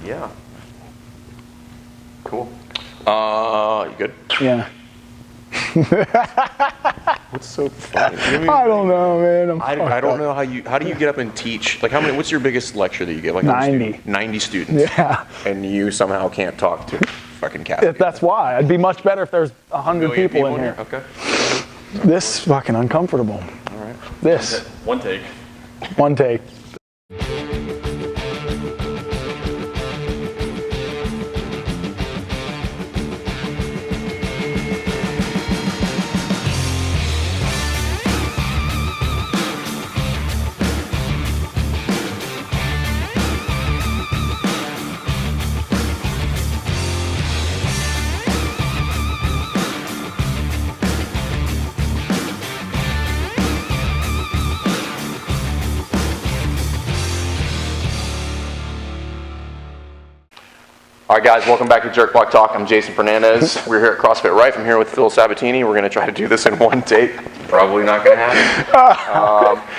Yeah. Cool. You good? Yeah. What's so funny? I don't know, man. I don't know how do you get up and teach? Like, what's your biggest lecture that you give? Like 90. 90 students. Yeah. And you somehow can't talk to fucking Cassidy. That's why. It'd be much better if there's 100 people in here. Okay. This is fucking uncomfortable. All right. This. One take. One take. All right, guys, welcome back to Jerk Block Talk. I'm Jason Fernandez. We're here at CrossFit Rife. I'm here with Phil Sabatini. We're going to try to do this in one take. Probably not going to happen.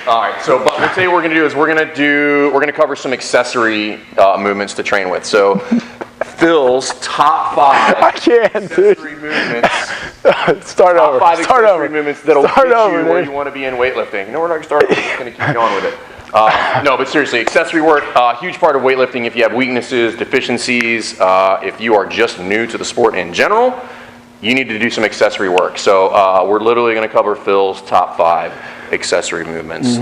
All right, so but we'll tell you what we're going to do is we're going to cover some accessory movements to train with. So Phil's top 5 accessory movements. Start over. Top 5 Start accessory over. movements that'll Start get over, you where dude. you want to be in weightlifting. You know, we're not going to start. We're just going to keep going with it. No, but seriously, accessory work, huge part of weightlifting. If you have weaknesses, deficiencies, if you are just new to the sport in general, you need to do some accessory work. So we're literally going to cover Phil's top 5 accessory movements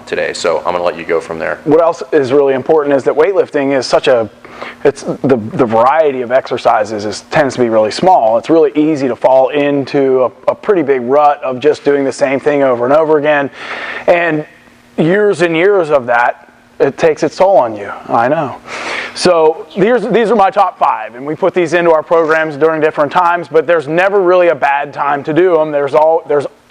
today. So I'm going to let you go from there. What else is really important is that weightlifting is such a, it's the variety of exercises tends to be really small. It's really easy to fall into a pretty big rut of just doing the same thing over and over again. And years and years of that, it takes its toll on you. I know. So these are my top 5, and we put these into our programs during different times, but there's never really a bad time to do them. There's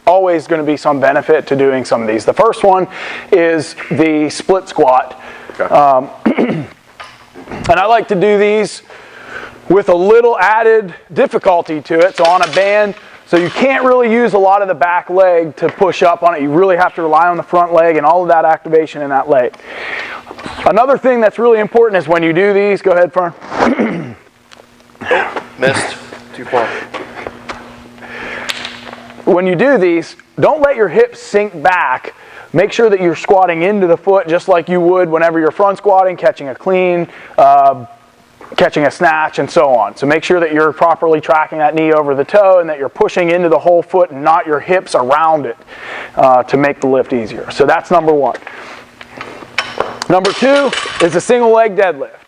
always going to be some benefit to doing some of these. The first one is the split squat. Okay. And I like to do these with a little added difficulty to it. So on a band, so you can't really use a lot of the back leg to push up on it. You really have to rely on the front leg and all of that activation in that leg. Another thing that's really important is when you do these, go ahead, Fern. Missed. Too far. When you do these, don't let your hips sink back. Make sure that you're squatting into the foot just like you would whenever you're front squatting, catching a clean, catching a snatch, and so on. So make sure that you're properly tracking that knee over the toe and that you're pushing into the whole foot and not your hips around it to make the lift easier. So that's number 1. Number 2 is a single leg deadlift.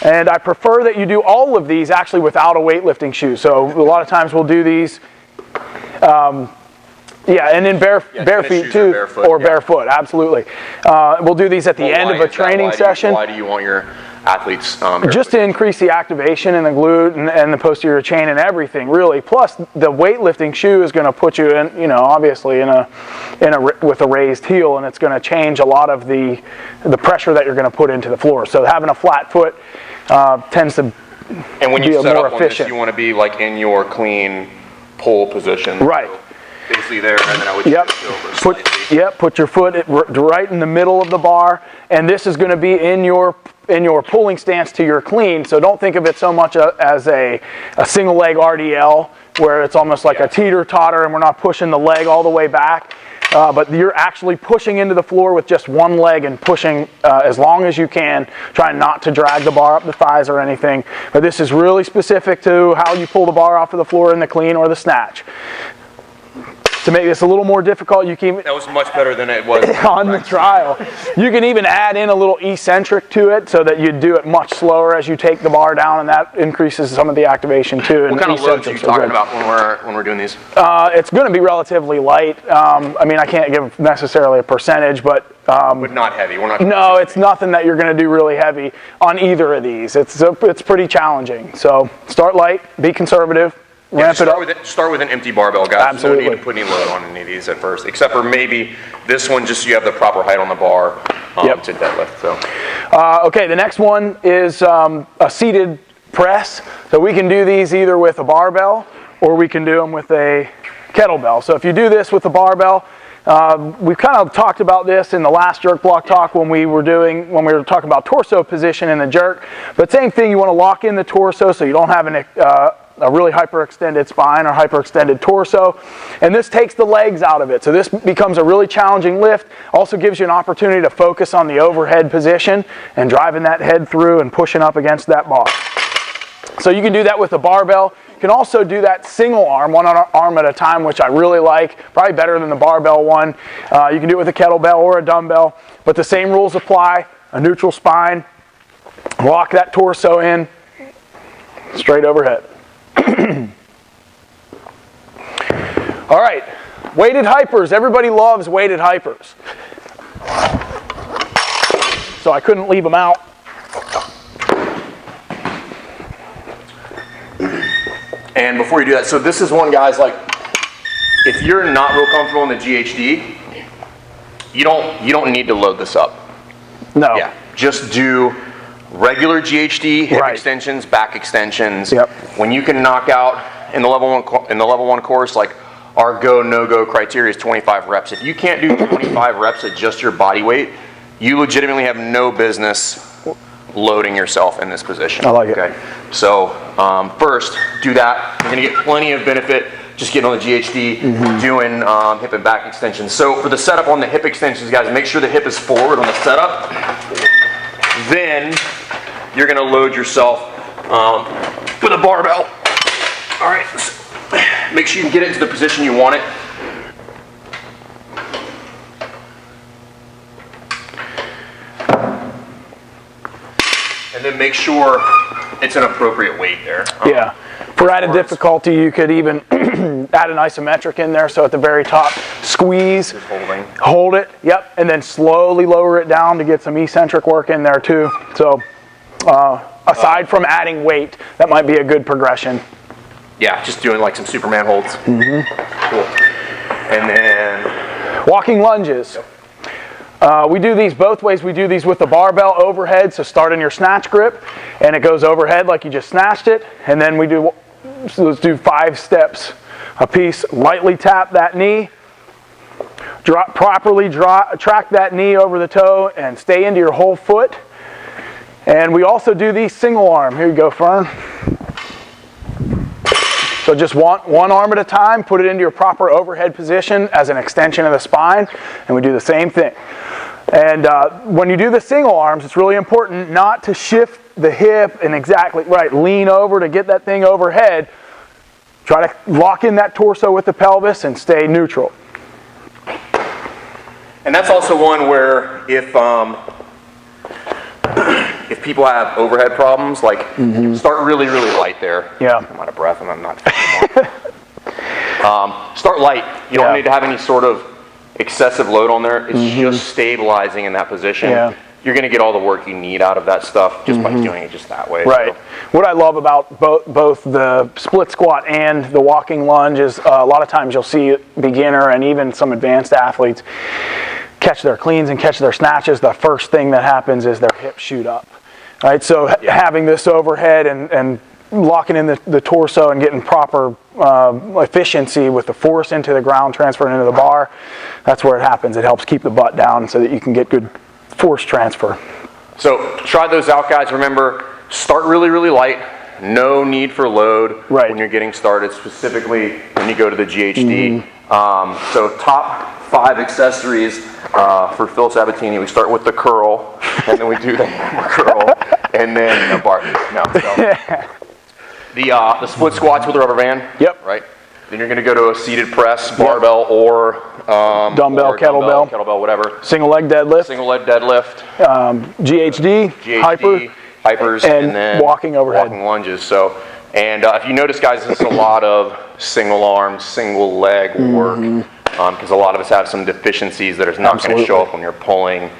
And I prefer that you do all of these actually without a weightlifting shoe. So a lot of times we'll do these and in bare feet too, barefoot, absolutely. We'll do these at the end of a training session. Why do you want your athletes just to increase the activation in the glute and the posterior chain and everything, really. Plus, the weightlifting shoe is going to put you in, obviously with a raised heel, and it's going to change a lot of the pressure that you're going to put into the floor. So having a flat foot tends to and when you be set more up on efficient. this, you want to be like in your clean pull position. Right. So basically there, and then I would shift over put your foot right in the middle of the bar, and this is going to be in your pulling stance to your clean. So don't think of it so much as a single leg RDL where it's almost like a teeter-totter and we're not pushing the leg all the way back. But you're actually pushing into the floor with just one leg and pushing as long as you can, trying not to drag the bar up the thighs or anything. But this is really specific to how you pull the bar off of the floor in the clean or the snatch. To make this a little more difficult, you can... That was much better than it was on the trial. You can even add in a little eccentric to it so that you do it much slower as you take the bar down, and that increases some of the activation too. What kind of loads are you talking about when we're doing these? It's going to be relatively light. I can't give necessarily a percentage, but not heavy. We're not. No, it's nothing that you're going to do really heavy on either of these. It's pretty challenging. So start light, be conservative. Yeah, start with an empty barbell, guys. Absolutely. No need to put any load on any of these at first, except for maybe this one, just so you have the proper height on the bar to deadlift. So. Okay, the next one is a seated press. So we can do these either with a barbell or we can do them with a kettlebell. So if you do this with a barbell, We've kind of talked about this in the last jerk block talk when we were talking about torso position in the jerk. But same thing, you want to lock in the torso so you don't have a really hyperextended spine or hyperextended torso. And this takes the legs out of it. So this becomes a really challenging lift. Also gives you an opportunity to focus on the overhead position and driving that head through and pushing up against that bar. So you can do that with a barbell. You can also do that single arm, one arm at a time, which I really like, probably better than the barbell one. You can do it with a kettlebell or a dumbbell, but the same rules apply. A neutral spine, lock that torso in, straight overhead. All right, weighted hypers. Everybody loves weighted hypers. So I couldn't leave them out. And before you do that, so this is one, guys, like, if you're not real comfortable in the GHD, you don't need to load this up. No. Yeah, just do regular GHD hip Right. extensions, back extensions. Yep. When you can knock out in the level one course, like our go no go criteria is 25 reps. If you can't do 25 reps at just your body weight, you legitimately have no business loading yourself in this position. I like it. Okay. So first, do that. You're gonna get plenty of benefit just getting on the GHD, doing hip and back extensions. So for the setup on the hip extensions, guys, make sure the hip is forward on the setup. Then you're gonna load yourself with a barbell. All right, make sure you get it into the position you want it. And then make sure it's an appropriate weight there. Yeah. For added difficulty, you could even add an isometric in there. So at the very top, squeeze, hold it, yep, and then slowly lower it down to get some eccentric work in there too. So aside from adding weight, that might be a good progression. Yeah, just doing like some Superman holds. Cool. And then walking lunges. We do these both ways. We do these with the barbell overhead, so start in your snatch grip, and it goes overhead like you just snatched it, and then let's do 5 steps a piece. Lightly tap that knee, properly track that knee over the toe, and stay into your whole foot. And we also do these single arm. Here you go, Fern. So just one arm at a time, put it into your proper overhead position as an extension of the spine, and we do the same thing. And when you do the single arms, it's really important not to shift the hip and exactly right, lean over to get that thing overhead. Try to lock in that torso with the pelvis and stay neutral. And that's also one where if people have overhead problems, like start really, really light there. Yeah. I'm out of breath and I'm not. Start light. You don't need to have any sort of excessive load on there. It's just stabilizing in that position. Yeah. You're going to get all the work you need out of that stuff just by doing it just that way. Right. So. What I love about both the split squat and the walking lunge is a lot of times you'll see beginner and even some advanced athletes catch their cleans and catch their snatches. The first thing that happens is their hips shoot up. Right. So having this overhead and locking in the torso and getting proper efficiency with the force into the ground, transferring into the bar, that's where it happens. It helps keep the butt down so that you can get good force transfer. So try those out, guys. Remember, start really, really light. No need for load when you're getting started, specifically when you go to the GHD. So top 5 accessories for Phil Sabatini. We start with the curl, and then we do the hammer curl, and then a bar. No, the split squats with a rubber band. Yep. Right. Then you're going to go to a seated press, barbell, or dumbbell, kettlebell, whatever. Single leg deadlift. Single leg deadlift. GHD, hypers, and then walking overhead. Walking lunges. So, and if you notice, guys, this is a lot of single arm, single leg work, because a lot of us have some deficiencies that are not going to show up when you're pulling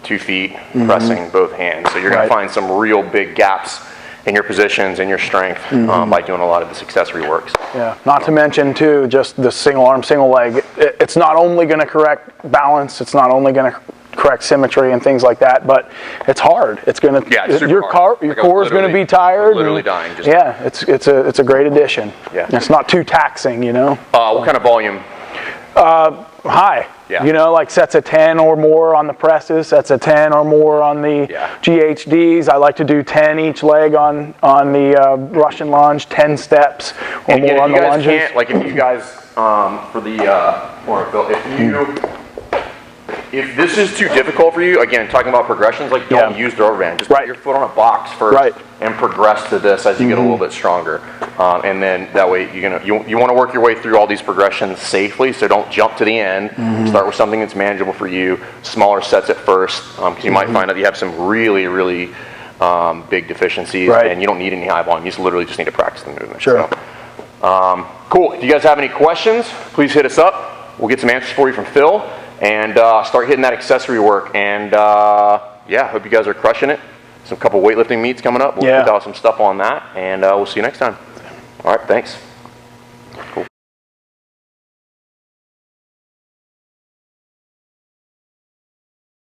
2 feet, pressing both hands. So you're going to find some real big gaps in your positions and your strength by doing a lot of this accessory works. Yeah, not to mention too, just the single arm, single leg. It's not only going to correct balance, it's not only going to correct symmetry and things like that, but it's hard. It's going to your core is going to be tired. Literally dying. It's a great addition. Yeah, it's not too taxing, you know. What kind of volume? High. Yeah. You know, like sets of 10 or more on the presses, sets of 10 or more on the GHDs. I like to do 10 each leg on the Russian lunge, 10 steps or more on the lunges. Like if you guys, for the, if this is too difficult for you, again, talking about progressions, like don't use the rubber band. Just put your foot on a box first and progress to this as you get a little bit stronger. And then that way you want to work your way through all these progressions safely, so don't jump to the end. Start with something that's manageable for you, smaller sets at first, because you might find that you have some really, really big deficiencies, and you don't need any high volume. You literally just need to practice the movement. Sure. So, cool. If you guys have any questions, please hit us up. We'll get some answers for you from Phil. And start hitting that accessory work. And yeah, hope you guys are crushing it. Some couple weightlifting meets coming up. We'll put out some stuff on that. And we'll see you next time. All right, thanks. Cool.